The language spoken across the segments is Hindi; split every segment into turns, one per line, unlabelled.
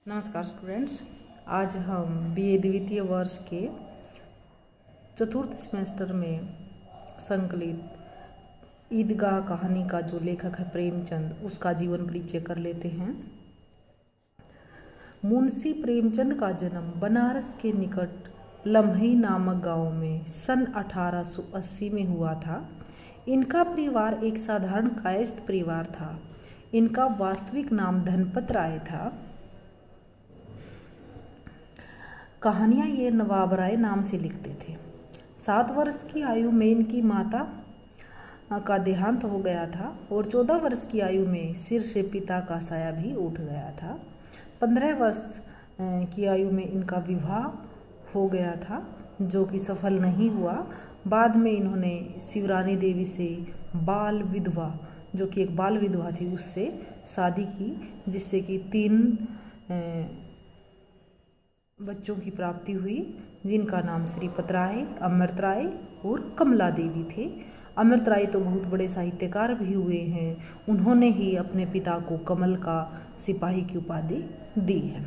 नमस्कार स्टूडेंट्स। आज हम बीए द्वितीय वर्ष के चतुर्थ सेमेस्टर में संकलित ईदगाह कहानी का जो लेखक है प्रेमचंद, उसका जीवन परिचय कर लेते हैं। मुंशी प्रेमचंद का जन्म बनारस के निकट लम्हई नामक गांव में सन 1880 में हुआ था। इनका परिवार एक साधारण कायस्थ परिवार था। इनका वास्तविक नाम धनपत राय था। कहानियाँ ये नवाब राय नाम से लिखते थे। 7 वर्ष की आयु में इनकी माता का देहांत हो गया था और 14 वर्ष की आयु में सिर से पिता का साया भी उठ गया था। 15 वर्ष की आयु में इनका विवाह हो गया था, जो कि सफल नहीं हुआ। बाद में इन्होंने शिवरानी देवी से बाल विधवा, जो कि एक बाल विधवा थी, उससे शादी की, जिससे कि 3 बच्चों की प्राप्ति हुई, जिनका नाम श्रीपत राय, अमृत राय और कमला देवी थे। अमृत राय तो बहुत बड़े साहित्यकार भी हुए हैं। उन्होंने ही अपने पिता को कमल का सिपाही की उपाधि दी है।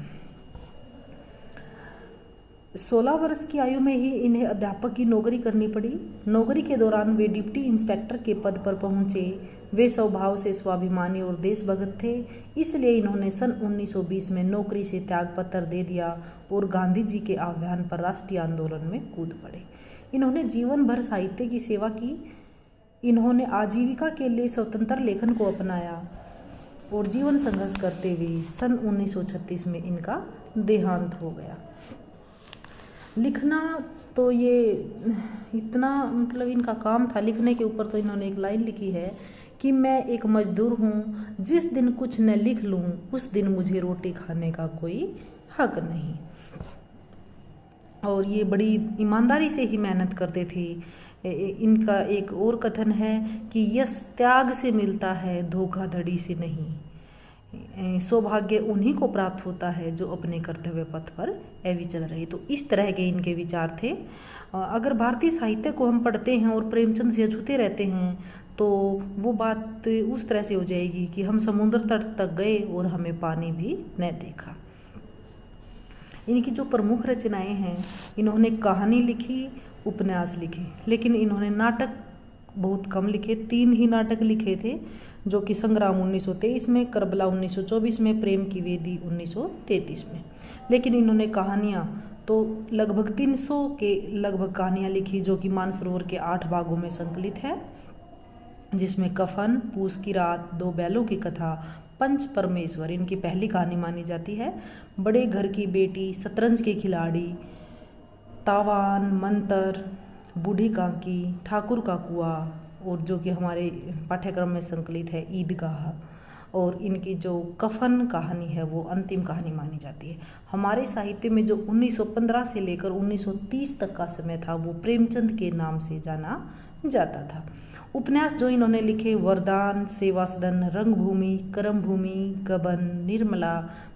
16 वर्ष की आयु में ही इन्हें अध्यापक की नौकरी करनी पड़ी। नौकरी के दौरान वे डिप्टी इंस्पेक्टर के पद पर पहुंचे। वे स्वभाव से स्वाभिमानी और देशभक्त थे, इसलिए इन्होंने सन 1920 में नौकरी से त्यागपत्र दे दिया और गांधी जी के आह्वान पर राष्ट्रीय आंदोलन में कूद पड़े। इन्होंने जीवन भर साहित्य की सेवा की। इन्होंने आजीविका के लिए स्वतंत्र लेखन को अपनाया और जीवन संघर्ष करते हुए सन 1936 में इनका देहांत हो गया। लिखना तो ये इतना इनका काम था लिखने के ऊपर। तो इन्होंने एक लाइन लिखी है कि मैं एक मजदूर हूँ, जिस दिन कुछ न लिख लूँ उस दिन मुझे रोटी खाने का कोई हक नहीं। और ये बड़ी ईमानदारी से ही मेहनत करते थे। इनका एक और कथन है कि यश त्याग से मिलता है, धोखाधड़ी से नहीं। सौभाग्य उन्हीं को प्राप्त होता है जो अपने कर्तव्य पथ पर अविचल रहे। तो इस तरह के इनके विचार थे। अगर भारतीय साहित्य को हम पढ़ते हैं और प्रेमचंद से अछूते रहते हैं तो वो बात उस तरह से हो जाएगी कि हम समुद्र तट तक गए और हमें पानी भी न देखा। इनकी जो प्रमुख रचनाएं हैं, इन्होंने कहानी लिखी, उपन्यास लिखे, लेकिन इन्होंने नाटक बहुत कम लिखे। 3 ही नाटक लिखे थे, जो कि संग्राम 1923 में, करबला 1924 में, प्रेम की वेदी 1933 में। लेकिन इन्होंने कहानियाँ तो लगभग 300 के लगभग कहानियाँ लिखी, जो कि मानसरोवर के 8 भागों में संकलित है, जिसमें कफन, पूस की रात, 2 बैलों की कथा, पंच परमेश्वर इनकी पहली कहानी मानी जाती है। बड़े घर की बेटी, शतरंज के खिलाड़ी, तावान, मंतर, बूढ़ी कांकी, ठाकुर का कुआं, और जो कि हमारे पाठ्यक्रम में संकलित है ईदगाह। और इनकी जो कफन कहानी है वो अंतिम कहानी मानी जाती है। हमारे साहित्य में जो 1915 से लेकर 1930 तक का समय था वो प्रेमचंद के नाम से जाना जाता था। उपन्यास जो इन्होंने लिखे, वरदान, सेवा सदन, रंगभूमि, कर्मभूमि, गबन, निर्मला,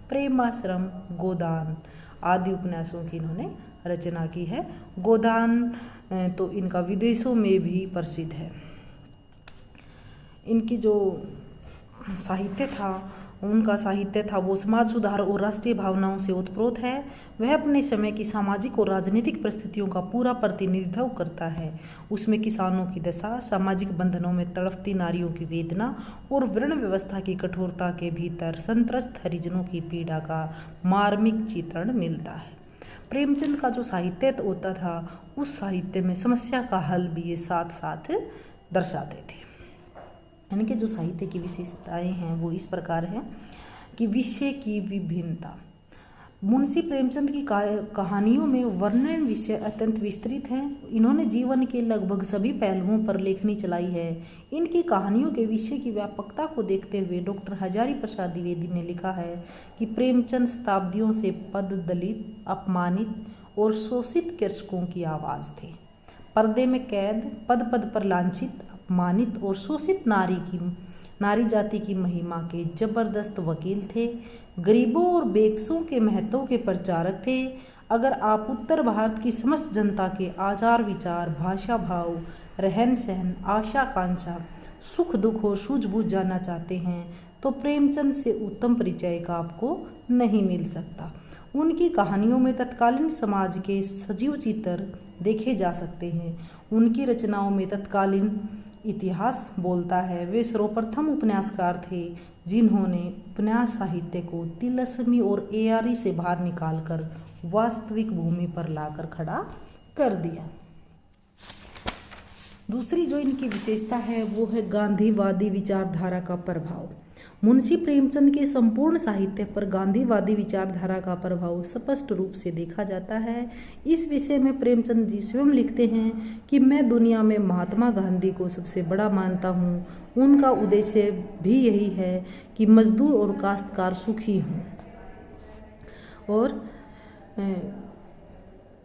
प्रेमाश्रम, गोदान आदि उपन्यासों की इन्होंने रचना की है। गोदान तो इनका विदेशों में भी प्रसिद्ध है। इनकी जो साहित्य था, उनका साहित्य था वो समाज सुधार और राष्ट्रीय भावनाओं से ओतप्रोत है। वह अपने समय की सामाजिक और राजनीतिक परिस्थितियों का पूरा प्रतिनिधित्व करता है। उसमें किसानों की दशा, सामाजिक बंधनों में तड़पती नारियों की वेदना और वर्ण व्यवस्था की कठोरता के भीतर संत्रस्त हरिजनों की पीड़ा का मार्मिक चित्रण मिलता है। प्रेमचंद का जो साहित्य होता था, उस साहित्य में समस्या का हल भी ये साथ साथ दर्शाते थे। इनके जो साहित्य की विशेषताएं हैं वो इस प्रकार हैं कि विषय की विभिन्नता। मुंशी प्रेमचंद की कहानियों में वर्णन विषय अत्यंत विस्तृत हैं। इन्होंने जीवन के लगभग सभी पहलुओं पर लेखनी चलाई है। इनकी कहानियों के विषय की व्यापकता को देखते हुए डॉक्टर हजारी प्रसाद द्विवेदी ने लिखा है कि प्रेमचंद शताब्दियों से पद दलित, अपमानित और शोषित कृषकों की आवाज़ थे। पर्दे में कैद, पद पद पर लांछित, अपमानित और शोषित नारी जाति की महिमा के जबरदस्त वकील थे। गरीबों और बेकसों के महत्व के प्रचारक थे। अगर आप उत्तर भारत की समस्त जनता के आचार विचार, भाषा भाव, रहन सहन, आशा आकांक्षा, सुख दुख और सूझबूझ जानना चाहते हैं तो प्रेमचंद से उत्तम परिचय का आपको नहीं मिल सकता। उनकी कहानियों में तत्कालीन समाज के सजीव चित्र देखे जा सकते हैं। उनकी रचनाओं में तत्कालीन इतिहास बोलता है। वे सर्वप्रथम उपन्यासकार थे जिन्होंने उपन्यास साहित्य को तिलस्मी और एआरी से बाहर निकालकर वास्तविक भूमि पर लाकर खड़ा कर दिया। दूसरी जो इनकी विशेषता है वो है गांधीवादी विचारधारा का प्रभाव। मुंशी प्रेमचंद के संपूर्ण साहित्य पर गांधीवादी विचारधारा का प्रभाव स्पष्ट रूप से देखा जाता है। इस विषय में प्रेमचंद जी स्वयं लिखते हैं कि मैं दुनिया में महात्मा गांधी को सबसे बड़ा मानता हूँ। उनका उद्देश्य भी यही है कि मजदूर और काश्तकार सुखी हों। और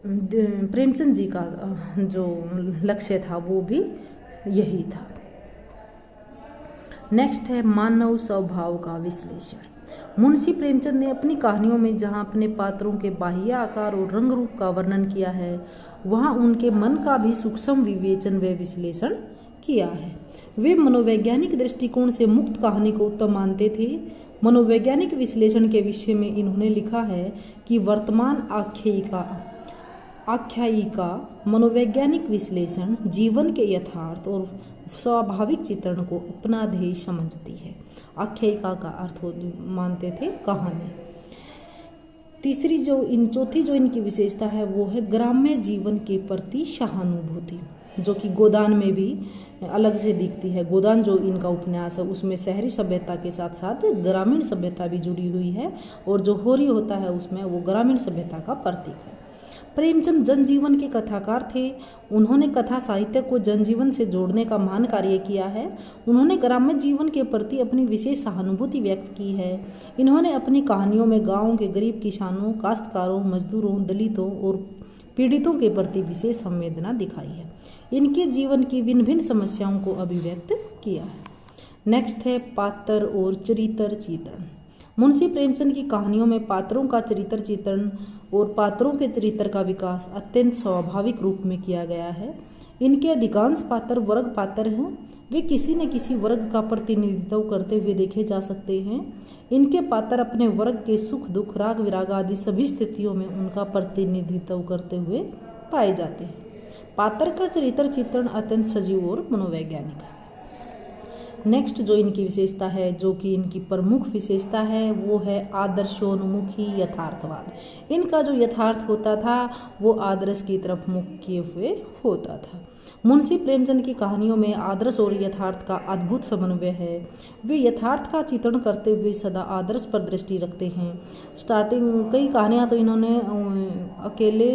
प्रेमचंद जी का जो लक्ष्य था वो भी यही था। नेक्स्ट है मानव स्वभाव का विश्लेषण। मुंशी प्रेमचंद ने अपनी कहानियों में जहां अपने पात्रों के बाह्य आकार और रंग रूप का वर्णन किया है, वहां उनके मन का भी सूक्ष्म विवेचन व विश्लेषण किया है। वे मनोवैज्ञानिक दृष्टिकोण से मुक्त कहानी को उत्तम मानते थे। मनोवैज्ञानिक विश्लेषण के विषय में इन्होंने लिखा है कि वर्तमान आख्यायिका मनोवैज्ञानिक विश्लेषण जीवन के यथार्थ और स्वाभाविक चित्रण को अपना ध्येय समझती है। आख्यायिका का अर्थ मानते थे कहानी। चौथी जो इनकी विशेषता है वो है ग्राम्य जीवन के प्रति सहानुभूति, जो कि गोदान में भी अलग से दिखती है। गोदान जो इनका उपन्यास है उसमें शहरी सभ्यता के साथ साथ ग्रामीण सभ्यता भी जुड़ी हुई है, और जो होरी होता है उसमें वो ग्रामीण सभ्यता का प्रतीक है। प्रेमचंद जनजीवन के कथाकार थे। उन्होंने कथा साहित्य को जनजीवन से जोड़ने का महान कार्य किया है। उन्होंने ग्राम्य जीवन के प्रति अपनी विशेष सहानुभूति व्यक्त की है। इन्होंने अपनी कहानियों में गांव के गरीब किसानों, काश्तकारों, मजदूरों, दलितों और पीड़ितों के प्रति विशेष संवेदना दिखाई है। इनके जीवन की भिन्न भिन्न समस्याओं को अभिव्यक्त किया है। नेक्स्ट है पात्र और चरित्र चित्रण। मुंशी प्रेमचंद की कहानियों में पात्रों का चरित्र चित्रण और पात्रों के चरित्र का विकास अत्यंत स्वाभाविक रूप में किया गया है। इनके अधिकांश पात्र वर्ग पात्र हैं। वे किसी न किसी वर्ग का प्रतिनिधित्व करते हुए देखे जा सकते हैं। इनके पात्र अपने वर्ग के सुख दुख, राग विराग आदि सभी स्थितियों में उनका प्रतिनिधित्व करते हुए पाए जाते हैं। पात्र का चरित्र चित्रण अत्यंत सजीव और मनोवैज्ञानिक है। नेक्स्ट जो इनकी विशेषता है, जो कि इनकी प्रमुख विशेषता है, वो है आदर्शोन्मुखी यथार्थवाद। इनका जो यथार्थ होता था वो आदर्श की तरफ मुख किए हुए होता था। मुंशी प्रेमचंद की कहानियों में आदर्श और यथार्थ का अद्भुत समन्वय है। वे यथार्थ का चित्रण करते हुए सदा आदर्श पर दृष्टि रखते हैं। कई कहानियाँ तो इन्होंने अकेले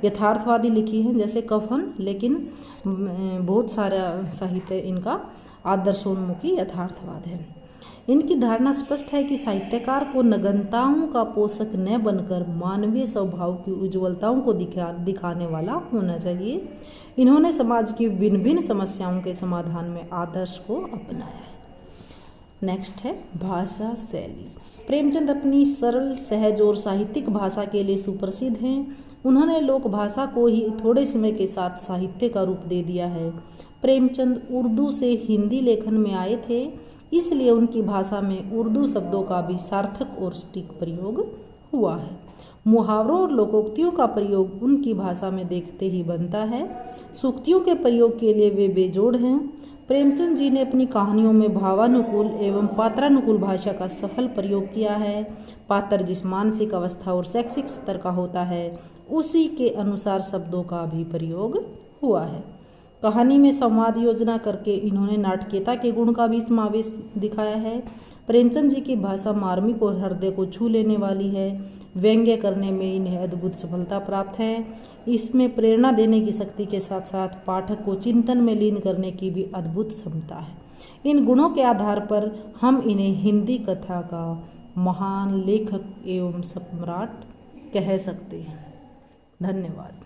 यथार्थवादी लिखी हैं, जैसे कफन, लेकिन बहुत सारा साहित्य इनका आदर्शोन्मुखी यथार्थवाद है। इनकी धारणा स्पष्ट है कि साहित्यकार को नगण्यताओं का पोषक न बनकर मानवीय स्वभाव की उज्ज्वलताओं को दिखाने वाला होना चाहिए। इन्होंने समाज की भिन्न भिन्न समस्याओं के समाधान में आदर्श को अपनाया है। नेक्स्ट है भाषा शैली। प्रेमचंद अपनी सरल, सहज और साहित्यिक भाषा के लिए सुप्रसिद्ध हैं। उन्होंने लोक भाषा को ही थोड़े समय के साथ साहित्य का रूप दे दिया है। प्रेमचंद उर्दू से हिंदी लेखन में आए थे, इसलिए उनकी भाषा में उर्दू शब्दों का भी सार्थक और सटीक प्रयोग हुआ है। मुहावरों और लोकोक्तियों का प्रयोग उनकी भाषा में देखते ही बनता है। सूक्तियों के प्रयोग के लिए वे बेजोड़ हैं। प्रेमचंद जी ने अपनी कहानियों में भावानुकूल एवं पात्रानुकूल भाषा का सफल प्रयोग किया है। पात्र जिस मानसिक अवस्था और शैक्षिक स्तर का होता है, उसी के अनुसार शब्दों का भी प्रयोग हुआ है। कहानी में संवाद योजना करके इन्होंने नाटकीयता के गुण का भी समावेश दिखाया है। प्रेमचंद जी की भाषा मार्मिक और हृदय को छू लेने वाली है। व्यंग्य करने में इन्हें अद्भुत सफलता प्राप्त है। इसमें प्रेरणा देने की शक्ति के साथ साथ पाठक को चिंतन में लीन करने की भी अद्भुत क्षमता है। इन गुणों के आधार पर हम इन्हें हिंदी कथा का महान लेखक एवं सम्राट कह सकते हैं। धन्यवाद।